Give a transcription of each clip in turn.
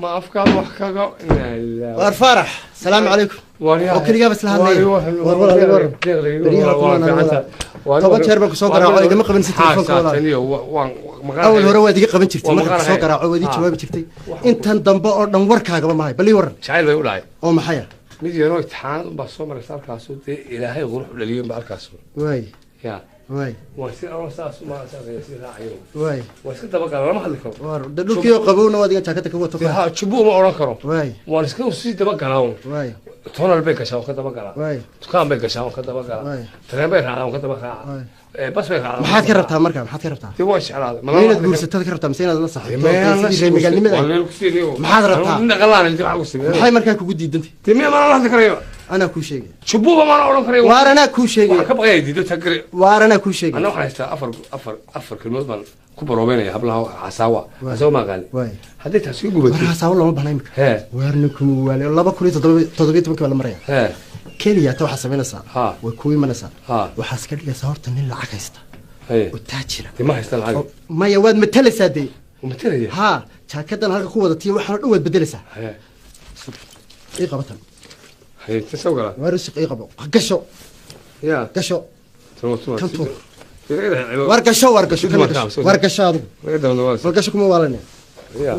ما أفكار وحكاكا لا وارفارح السلام عليكم وكل جابس لها طبعا شربك سوق راعي ما قبل ست تليفون اول هو ودي قبل جرتي ما سوق راعي ودي جواب جرتي انت دنبا او دن وركاغا ما هي بلي ورن شايل bay u dhaay oo maxay mid yaro imtixaan ba soo maray halkaas oo ilaahay qurux u dhaliyo ba halkaas way ya way waa si aan saas ma saaqay si raaciyo way waa iska daba galan ma hadli karo war dadkii qabowna wadiga jaakada ka wato ha jubu ma oran karo way waan iska si daba galaan way tonal bay gashaa ka daba galaa way dukaan bay gashaa ka daba galaa tareen bay raacaan ka daba raacaan bas bay raacaan maxaad ka rabtaa markaa maxaad ka rabtaa tii waa shaclaad ma inaad guursatada ka rabtaa mise inaad la saxayto maxaad rabtaa naqalaan inta waxa ku sameeyay maxay markaa kugu diidantay tii ma la hadli karayo ana ku sheegay jubu ma oran karayo waar ana ku sheegay ka baqay diido tagari waar ana ku sheegay ana waxaan haystaa afar kelmood baan ku baroobeynaya hablaha casaawa casaawa ma qaali haddii taas igu gubatay casaawa lama bahnay imika he waarnikum waale 2017 la maraya he kaliya ta waxa sameynaysaa way ku imanaysaa waxa iska dhigaysaa horta nin lacag haysta oo taajira ma haysta lacag maya waad matalaysaa de matalaya ha jaakadan halka ku wadatii waxaan dhow wad bedelaysaa ii qabatan hay tasawira waarisiq ii qabo gasho ya gasho kantu wargasho wargasho adigu wargasho kuma waalane ya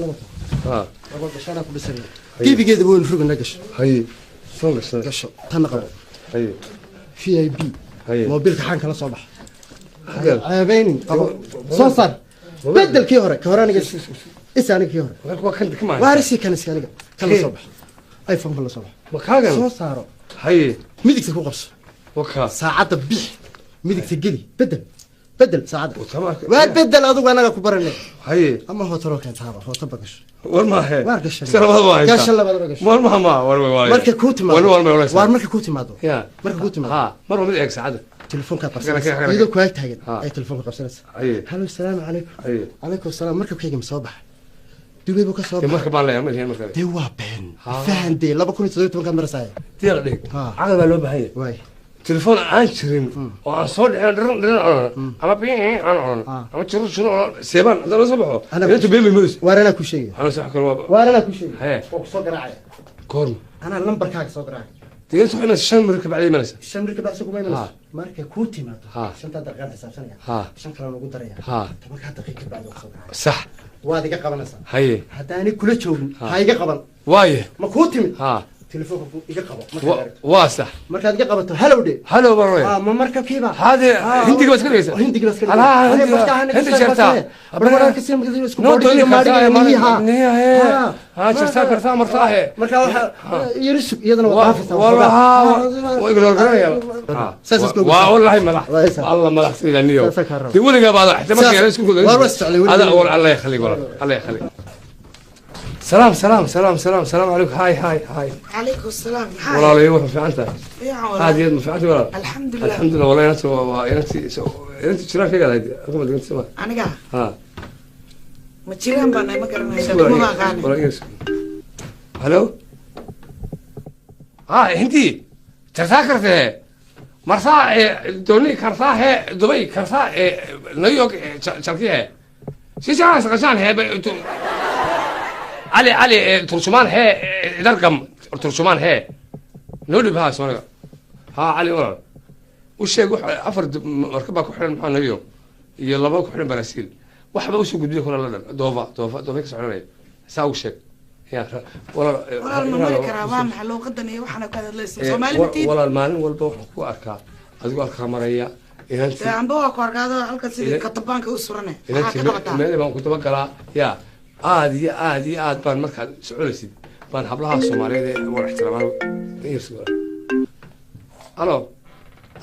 ha wargashana ku dhisay gibigeeda buu rugna gasho hay soo gasho tan qabo hay VIP hay mobilka xaan kala soo bax عيبين soo sar bedelkii hore ka hore aniga isaaniga hore waa kan kama waarisi kan iskaaniga kala soo bax iPhone kala soo bax ma kaagan soo saaro hay midigta ku qabso waka saacada bix midigta geli bedel saacada waa bedel adigu anaga ku baranay hay ama hotel kan taaba hotel bagash war ma he wargasho sarabad waa gasho labada bagash war ma war marka ku timaado war marka ku timaado ya marka ku timaado ha mar mid eeg saacada تلفونك قبسنا إذا كويت هاجن أي تلفونك قبسنا هلو السلام عليكم عليكم السلام مركب كيجي مصباح دوبي بوك صباح مركب على يوم الهين مركب دي وابن فهم دي لا بكون تزوجت من كاميرا ساي تيغلي عقل لو بهي واي تلفون عشرين وصور أنا بيه أنا شنو سيبان ده صبحه أنا تبين ميمس وارنا كل شيء أنا صح كلام وارنا كل شيء هي وصور راعي كورم أنا اللمبر كاك صور راعي تيجي تحنا الشام مركب عليه منسى الشام مركب عليه سكوبين منسى مركب كوتي ما عشان تدرجان حساب سنة عشان كلام نقول دريا تبغى حتى دقيقة بعد وصور صح وادي قبل نسا هي هداني كل شيء هاي قبل وايه ما كوتي من تلفونك يقبل واسع مركب يقبل هلو دي هلو بروي ما مركب كيبا هذا هندي بس كده هندي بس كده هندي شرطة برا كسيم كده اسمه نو تقولي ما نيها ها شرطة كرتا مرتاحة مركب يرسم يدنا وقافة والله ويقول القراية والله ملح الله ملح سيد النيو تقول لي بعد احتمال كده اسمه هذا الله يخليك والله الله يخليك سلام عليكم هاي عليكم السلام والله لا يوفى في عنته هذه يد في عنته ولا الحمد لله والله انت شراك كده هذه اقوم ادق سما انا ها ما تشيران بنا ما قرنايدا ما غاني هلو انتي تذاكرته مرسا دوني كرساه دبي كرساه نيويورك شركيه شيشان سقشان هي علي ترجمان هي درقم ترجمان هي نودي بها سمعنا علي ورا وشيء أفرد مركبة كحرن محل اليوم يلا بقى كحرن براسيل واحد وش يقول لي كنا لنا دوفا كسرنا ساوي شيء يا ولا المملكة كرامة محلو قدني وحنا كذا لسه سومالي متين ولا المال والبوح كو أركا أذكر الكاميرا إنت عم بوك ورقة هالك سيد كتبانك وسرنا ما ما كنت بقرا يا عادي بان مركز سعودي بان حبلها الصومالية واحترامها يرسل ألو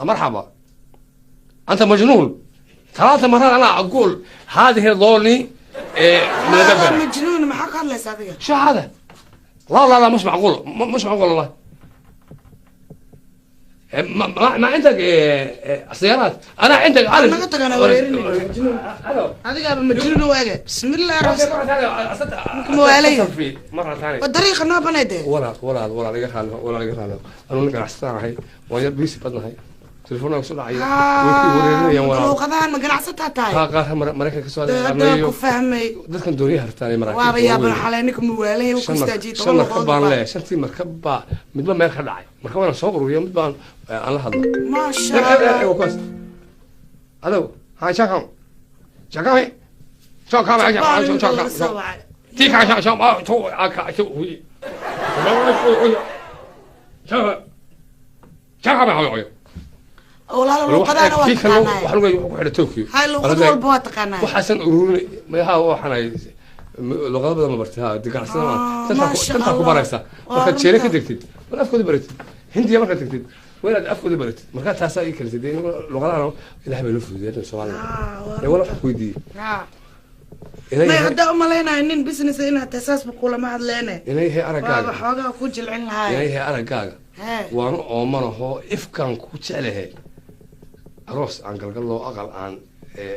مرحبا أنت مجنون 3 مرات أنا أقول هذه ضوني مجنون ما حق الله صديق شو هذا لا مش معقول والله ما عندك سيارات انا عندك عارف انا قلت انا وريني مجنون هذا مجنون واجه بسم الله الرحمن الرحيم موالي مره ثانيه والطريقه ما بنيته ولا لقى خاله انا نقرا استراحي ويا بيسي بدنا هي تليفونك سرعة ويكي luuqadahan ma ganacsataa tahay قاقا مريكا كسو hadaan ku fahmay dadkan dooniyaha hartaan ay maraakiib waaba yaabana xalay ninka muwaalay uu ku istaajiito shan markab baan leeyahay shantii markab baa midba meel ka dhacay markab waan soo ururiyo mid baan aan la hadlo ma sha Allah ado ha chakam chakam chakam chakam ti ka chakam ah to aka to wi chakam hayo walaal luuqadaana waa taqaanaa waxaan ugu xidhay Tokyo hay luuqad walba waa taqaanaa waxaan ururin meeha waxaan ay luuqad badan ma bartay digacsana tanta ku baraysa marka jeere ka degtid wala afkooda baratid hindiya marka degtid wala afkooda baratid marka taas ay kala sideen luuqadaana ilaahay bay loo fududeeyay Soomaaliya wala wax ku diiday ما هذا أمالنا إنن business إنها تساس بقولة ما عاد لنا إليه أرجع وحاجة كوجل عنها إليه أرجع وأنا أمانه هو إفكان كوجله روس عن قلقل الله أقل عن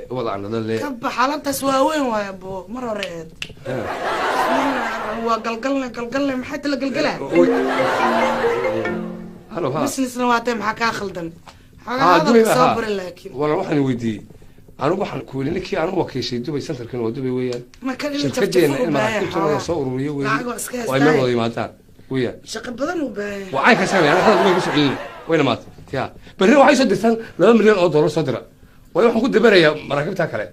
وضع عن ذا كب حالة تسواوين ويا أبو مرة رأيت هو قلقلنا محيط القلقلة هلو ها business نواتم حكا خلدن هذا صبر لكن ولا واحد ويدي أنا waxaan ku welinay kii aan u wakiishay Dubai Centerkan waa Dubai weeyaan ma kan inta shirkadeena in maraakiibta soo ururiyo weeyaan oo ay meel wada yimaadaan weeyaan shaqo badan u baahan waa ay ka sameeyaan hada Dubai ku socodin wayna maad yaa bari waxay soo dirtaan 2 milyan oo dollar soo dira way waxaan ku dabarayaa maraakiibta kale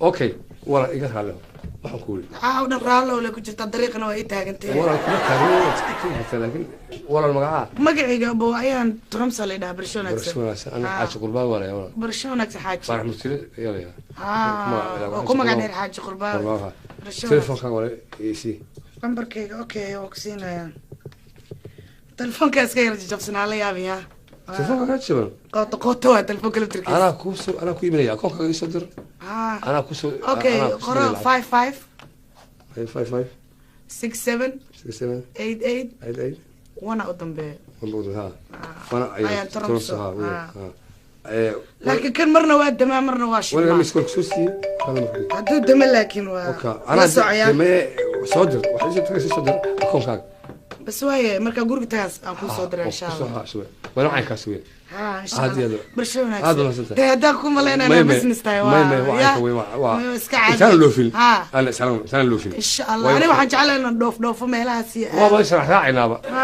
okay wala iga raalo waxaan ku welinay oo dhan raalo la ku jirta dariiqana waa ay taagantay wala ku taagantay laakiin wala magacayga abo ayaan Tromsa la dhahay Barcelona ana xaaji qurbaa wala wala Barcelona xaaji farax mutile yala ku magac dheer xaaji qurbaa telefoonka wala isi lambarkayga okay oo kusiinaya telefoonka iska yar jabsanaa la yaabiya telefoonka ka jaban qoto waa telefoonka la tirkiis ana ku iibinaya akoonka iso dir ana ku soo okay qoro 55 55 67 67 88 وانا قدام بيه والله وانا ايام ترمسها لكن كان مرنا واد دماء مرنا واش ولا مسكوك سوسي هذا دماء لكن اوكي انا دماء صدر وحاجه تكسي صدر اكون كاك بس واي مركا غورك تاس اكون صدر ان شاء الله ولا معي كاسوي ها ان شاء الله برشلونه هذا مثلا هذا كون ملينا انا بزنس تاي ما كان له فيلم انا سلام له فيلم ان شاء الله انا waxaan jeclahay inaan dhoof meelaha si waa baa sharax raacinaaba ma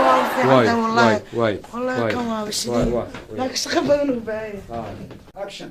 waa fiican wallahi wallahi kan waa bishii laakiin shaqo badan u baahay action